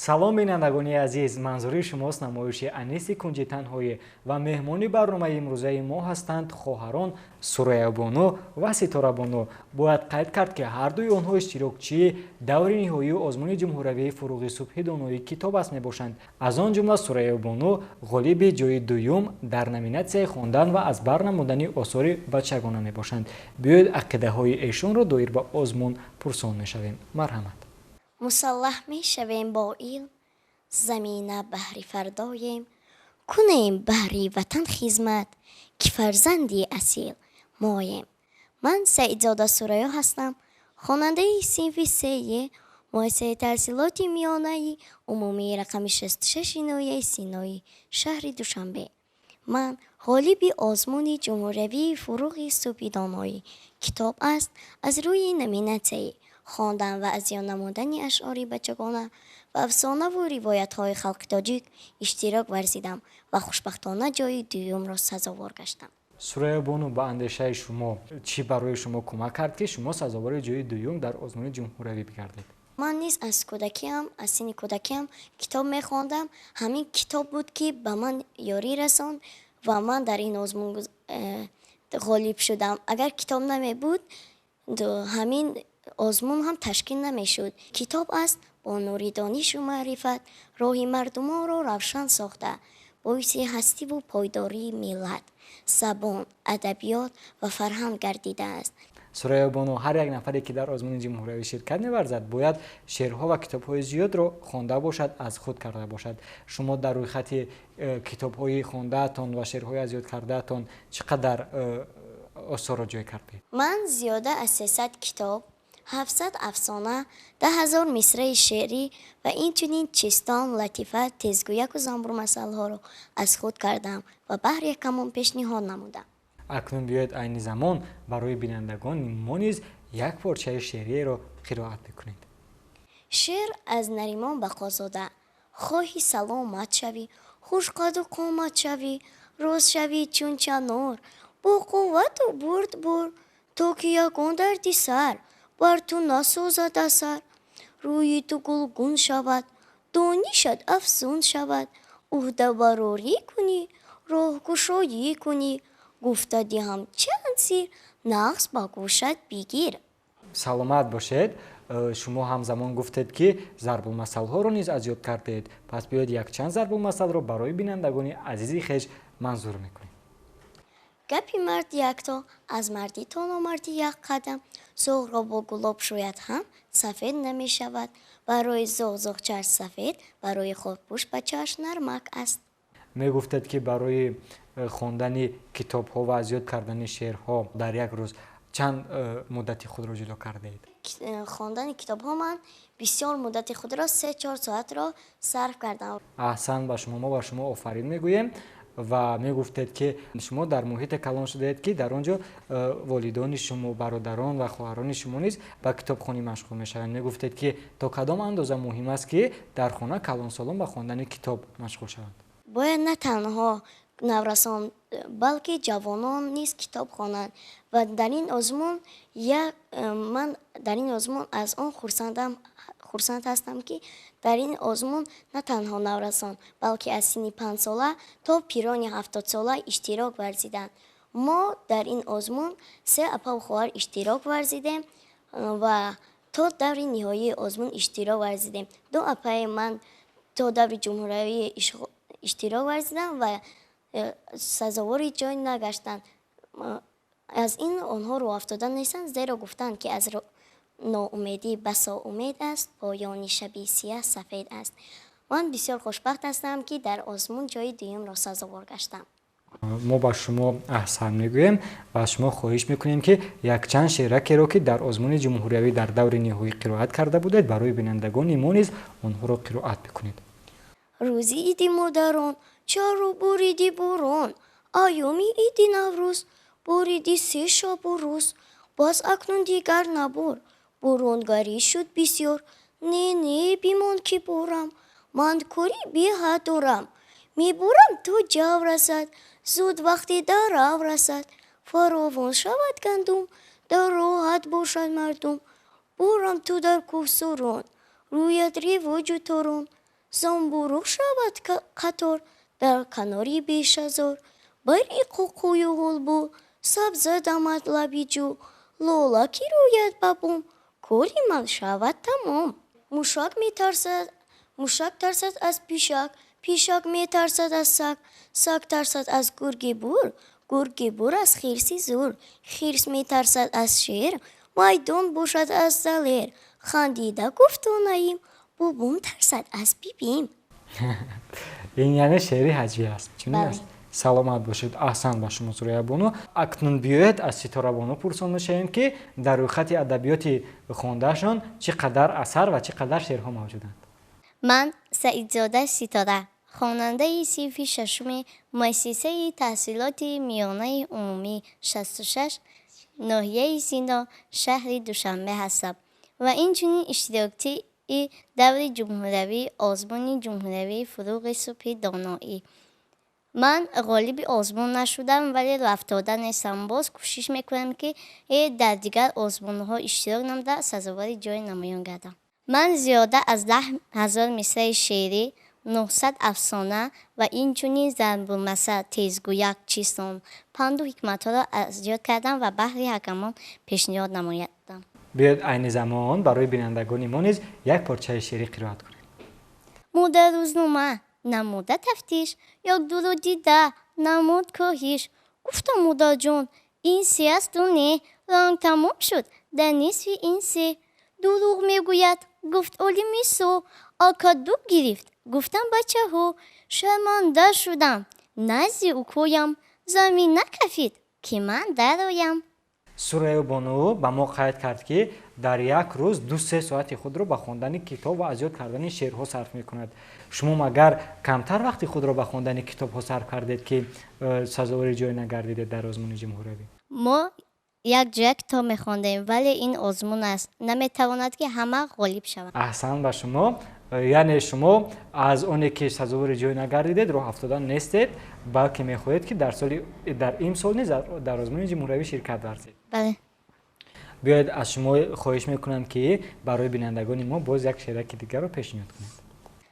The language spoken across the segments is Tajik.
салом бинандагони азиз, манзури шумост намоиши Аниси Кунҷи Танҳоӣ ва меҳмони барномаи имрӯзаи мо ҳастанд хоҳарон Сураябону ва Ситорабону. Бояд қайд кард, ки ҳардуи онҳо иштирокчии даври ниҳоии озмуни ҷумҳуравии Фуруғи Субҳи Доноӣ китоб аст мебошанд. Аз он ҷумла Сураябону ғолиби ҷои дуюм дар номинатсияи хондан ва аз бар намудани осори бачагона мебошанд. Биёед ақидаҳои эшонро доир ба озмун пурсон мешавем. Марҳамат. Мусаллаҳ мешавем бо илм, замина баҳри фардоем, кунем баҳри ватан хизмат, ки фарзанди асил моем. Ман Саидзода Сурайё ҳастам, хонандаи синфи сее муассисаи таҳсилоти миёнаи умумии рақами 66 ноҳияи Синои шаҳри Душанбе. Ман ғолиби озмуни ҷумҳуравии Фуруғи Субҳи Доноӣ китоб аст аз рӯи номинатсияи хондан ва аз ёд намудани ашъори бачагона ва афсонаву ривоятҳои халқи тоҷик иштирок варзидам ва хушбахтона ҷои дуюмро сазовор гаштам. Сураябону, ба андешаи шумо чӣ барои шумо кӯмак кард, ки шумо сазовори ҷои дуюм дар озмуни ҷумҳуравӣ бигардед? Ман низ аз кӯдакиам, аз синни кӯдакиам китоб мехондам. Ҳамин китоб буд, ки ба ман ёрӣ расонд ва ман дар ин озмун ғолиб шудам. Агар китоб намебуд, ҳамин озмун ҳам ташкил намешуд. Китоб аст бо нури донишу маърифат роҳи мардумонро равшан сохта, боиси ҳастиву пойдории миллат, забон, адабиёт ва фарҳанг гардидааст. Сураябону, ҳар як нафаре, ки дар озмуни ҷумҳуравӣ ширкат меварзад, бояд шеърҳо ва китобҳои зиёдро хонда бошад, аз худ карда бошад. Шумо дар рӯйхати китобҳои хондаатон ва шеърҳои аз ёд кардаатон чӣ қадар осорро ҷой кардед? Ман зиёда аз 300 китоб, 700 афсона, 10,000 мисраи шеърӣ ва инчунин чистон, латифа, тезгӯяку занбурмасалҳоро аз худ кардам ва баҳр якамон пешниҳод намудам. Акнун биёед айни замон барои бинандагони мо низ як порчаи шеъриеро қироат бикунед. шеър аз Наримон Бақозода. хоҳӣ саломат шавӣ, хушқаду қомат шавӣ, рост шавӣ чун чанор, бо қуввату бурд бур, то ки ягон дарди сар бар ту насозад асар. рӯи ту гулгун шавад, донишат афзун шавад, уҳдабарорӣ кунӣ, роҳкушоӣ кунӣ, гуфта диҳам чанд сир, нағз ба гӯшат бигир. Саломат бошед. Шумо ҳамзамон гуфтед, ки зарбулмасалҳоро низ аз ёд кардед. Пас биёед якчанд зарбулмасалро барои бинандагони азизи хеш манзур мекунем. гапи мард якто, аз мардӣ то номардӣ як қадам, зоғро бо гулоб шояд ҳам сафед намешавад. барои зоғ зоғчааш сафед, барои хобпӯш бачааш нармак аст. Мегуфтед, ки барои хондани китобҳо ва аз ёд кардани шеърҳо дар як рӯз чанд муддати худро ҷудо кардед? хондани китобҳо ман бисёр муддати худро 3-4 соатро сарф кардам. аҳсан ба шумо. Мо ба шумо офарин мегӯем ва мегуфтед, ки шумо дар муҳите калон шудаед, ки дар он ҷо волидони шумо, бародарон ва хоҳарони шумо низ ба китобхонӣ машғул мешаванд. Мегуфтед, ки то кадом андоза муҳим аст, ки дар хона калонсолон ба хондани китоб машғул шаванд? бояд на танҳо наврасон, балки ҷавонон низ китоб хонанд ва дар ин озмун ман дар ин озмун аз он хурсанд ҳастам, ки дар ин озмун на танҳо наврасон, балки аз синни 5 сола то пирони 70 сола иштирок варзиданд. мо дар ин озмун 3 апаву хоҳар иштирок варзидем ва то даври ниҳоии озмун иштирок варзидем. 2 апаи ман то даври ҷумҳуравӣ иштирок варзидам ва сазовори ҷой нагаштанд. аз ин онҳо рӯафтода нестанд, зеро гуфтанд, ки аз ноумедӣ басо умед аст, поёни шаби сиёҳ сафед аст. ман бисёр хушбахт ҳастам, ки дар озмун ҷои дуюмро сазовор гаштам. мо ба шумо аҳсан мегӯем ва аз шумо хоҳиш мекунем, ки якчанд шеъракеро, ки дар озмуни ҷумҳуравӣ дар даври ниҳоӣ қироат карда будед, барои бинандагони мо низ онҳоро қироат бикунед. рӯзи иди модарон, чару буриди бурон, айёми иди наврӯз, буриди 3 шабу рӯз, боз акнун дигар набур, буронгарӣ шуд бисёр, не бимон ки бурам, ман кори беҳад дорам, мебурам то ҷав расад, зуд вақти дарав расад, фаровон шавад гандум, дар роҳат бошад мардум, бурам ту дар кӯҳсорон, рӯяд ревоҷу торон, زنبورو شود قطار در کناری بیش هزار بریق و قوی و غلبو سبز دمد لبی جو لولاکی روید ببوم کلی مال شود تمام موشک ترسد از پیشک می ترسد از سگ ترسد از گرگ بور از خرسی زور خرس می ترسد از شیر میدان باشد از دلیر خندیده گفت و نیم بوبوم ترسد از بیبیم. این یعنی شعری هجوی است. چون بله. است؟ سلامت باشید. احسن باشیم سوره بانو. اکنون بیاید از ستاره بانو پرسان میشیم که در روی خط ادبیات خواندهشان چقدر اثر و چقدر شعرها موجودند. من سعیدزاده ستاره خواننده صنف ششم مؤسسه تحصیلات میانه عمومی 66 ناحیه سینا شهر دوشنبه هستم و اینچنین اشتراکی دور جمهوری آزمون جمهوری فروغ صبح دانایی. من غالب آزمون نشدم ولی رفتاده نیستم. باز کوشش میکنم که در دیگر آزمون ها اشتراک نموده سزاوار جای نمایان گردم. من زیاده از 10,000 مصرع شعری، 900 افسانه و اینچنین ضرب المثل، تیزگویک، چیستان، پند و حکمت ها را ایجاد کردم و بهر حکمان پیشنهاد نمایدم. بیاید عین زمان برای بینندگان ما نیز یک پارچه شعری قرائت کنید. مدر روزنامه نموده تفتیش، یک دورو دیده نمود کاهش. گفتم مدر جان این سه است و نه، رنگ تمام شد در نصف این سه. دروغ میگوید گفت اولی میسو، آکادوک گرفت گفتم بچه ها. شرمنده شدم نزد او کویم، زمین نکفید که من درآیم. سوره بانو به ما قید کرد که در یک روز 2-3 ساعت خود را به خواندن کتاب و ایجاد کردن شعرها صرف میکند. شما مگر کمتر وقت خود را به خواندن کتاب ها صرف کردید که سزاوار جای نگردیدید در آزمون جمهوری؟ ما یک جای کتاب میخواندیم ولی این آزمون است، نمیتواند که همه غالب شوند. احسن به شما. یعنی شما از اونی که سزاوار جای نگردیدید راه افتادن نیستید، بلکه میخواهید که در این سال نیز در آزمون جمهوری شرکت ورزید. بله. بیاید از شما خواهش میکنم که برای بینندگان ما باز یک شعرک دیگر رو پیشنهاد کنید.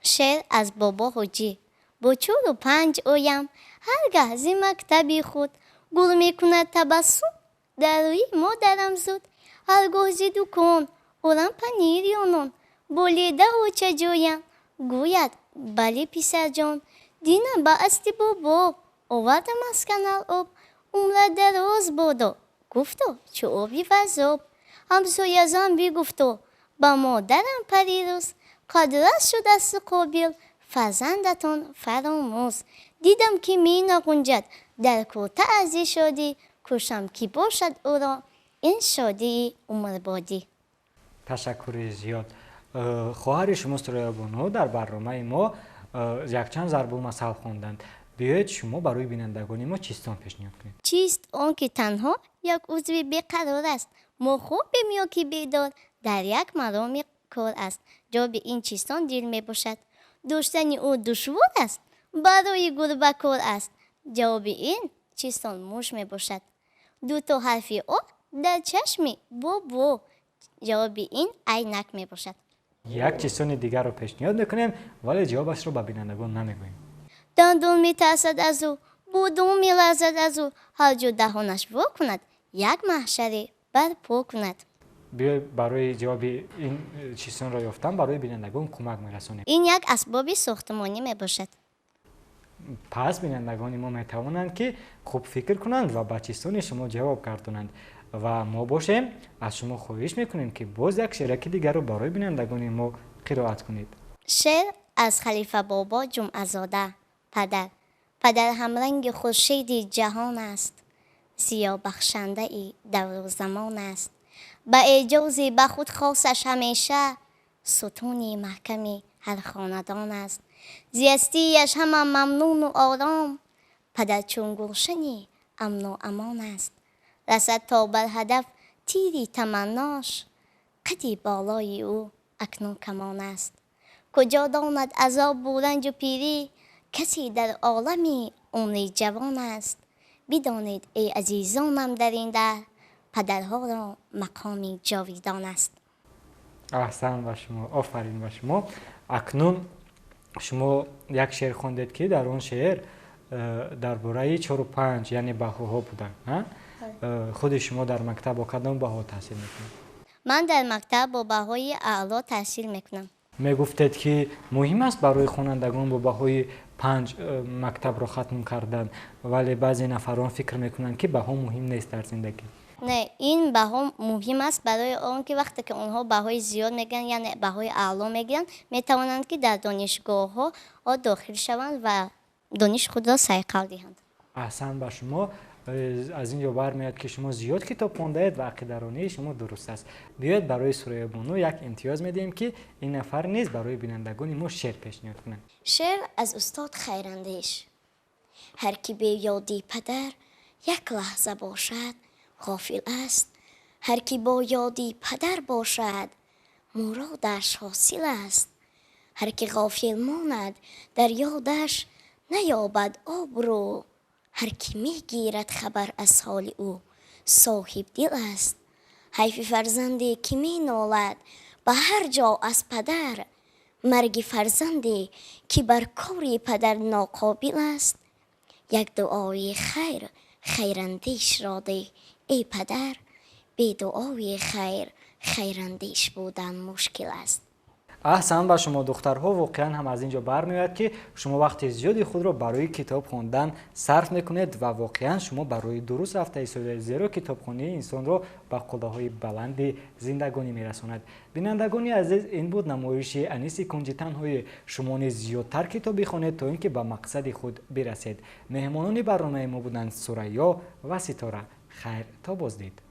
شعر از بابا حجی. با 4 و 5 اویم هرگاه زی مکتبی خود، گل میکند تبسم در روی مادرم زود. هرگاه زی دکان اورم پنیر یا نان، بولیده و چه جویم گوید بله پسر جان. دینم با استی بابا آوردم از کنال آب، عمر دراز بادا گفتا چه آبی وزاب. همسایه زن گفتا با مادرم پریروز، قدرت شد از قابل فرزندتان فراموز. دیدم که می نگنجد در کوته از شادی، کوشم که باشد او را این شادی عمر بادی. تشکر زیاد. خواهر شما سوره بانو در برنامه ما یک چند ضرب المثل خواندند. بیاید شما برای بینندگان ما چیستان پیشنهاد کنید. چیست آن که تنها یک عضو بیقرار است، ما خوب بمیا که بیدار در یک مرام کار است. جواب این چیستان دل می باشد، داشتن او دشوار است برای گربه کار است. جواب این چیستان موش می باشد، 2 حرفی او در چشمی بابا. جواب این عینک می باشد. یک چیستان دیگر رو پیشنهاد میکنیم ولی جوابش رو به بینندگان نمیگوییم. دندون می ترسد از او، بودون می لرزد از او، هر جا دهانش وا کند یک محشری برپا کند. بیا برای جواب این چیستان را یافتن برای بینندگان کمک میرسانیم. این یک اسباب ساختمانی می باشد. پس بینندگان ما میتوانند که خوب فکر کنند و به چیستان شما جواب گردانند و ما باشیم از شما خواهش میکنیم که باز یک شعرک دیگر رو برای بینندگان ما قرائت کنید. شعر از خلیفه بابا جمعه زاده. پدر همرنگ خورشید جهان است، سیاه بخشنده ای دور زمان است. با اعجازی به خود خاصش همیشه، ستونی محکمی هر خاندان است. زیستیش همه ممنون و آرام، پدر چون گلشنی امن و امان است. رسد تا بر هدف تیری تمناش، قدی بالای او اکنون کمان است. کجا داند عذاب و رنج و پیری، کسی در عالمی عمری جوان است. بدانید ای عزیزانم در این در، پدرها را مقامی جاویدان است. احسن به شما، آفرین به شما. اکنون شما یک شعر خوندید که در اون شعر درباره 4 و 5 یعنی بهاها بودن. خود شما در مکتب با کدام بها تحصیل میکنید؟ من در مکتب با بهای اعلا تحصیل میکنم. میگفتید که مهم است برای خوانندگان با بهای 5 مکتب را ختم کردن، ولی بعضی نفران فکر میکنن که بها مهم نیست در زندگی. نه، این بها مهم است برای آن که وقتی که اونها بهای زیاد میگن یعنی بهای اعلا میگن میتوانند که در دانشگاه ها داخل شوند و دانش خود را صیقل دهند. احسن به شما. از اینجا برمیاد که شما زیاد کتاب خونده اید و عقیده‌رانی شما درست است. بیاید برای سوره بانو یک امتیاز میدیم که این نفر نیز برای بینندگان ما شعر پیشنهاد کنند. شعر از استاد خیراندیش. هر کی به یادی پدر یک لحظه باشد غافل است. هر کی با یادی پدر باشد مرادش حاصل است. هر کی غافل ماند در یادش نیابد آبرو. هر کی میگیرد خبر از حال او صاحب دل است. حیف فرزندی که می نالد به هر جا از پدر. مرگ فرزندی که بر کار پدر ناقابل است. یک دعای خیراندیش را ده ای پدر. بی دعای خیراندیش بودن مشکل است. احسن به شما دخترها. واقعا هم از اینجا برمیاد که شما وقت زیادی خود را برای کتاب خواندن صرف میکنید و واقعا شما برای درست رفته ایستاده، زیرا کتابخوانی انسان را به قله‌های بلند زندگانی میرساند. بینندگان عزیز، این بود نمایش انیس کنجی تنهای. شما نیز زیادتر کتاب بخوانید تا اینکه به مقصد خود برسید. مهمانان برنامه ما بودند ثریا و ستاره. خیر تا بازدید.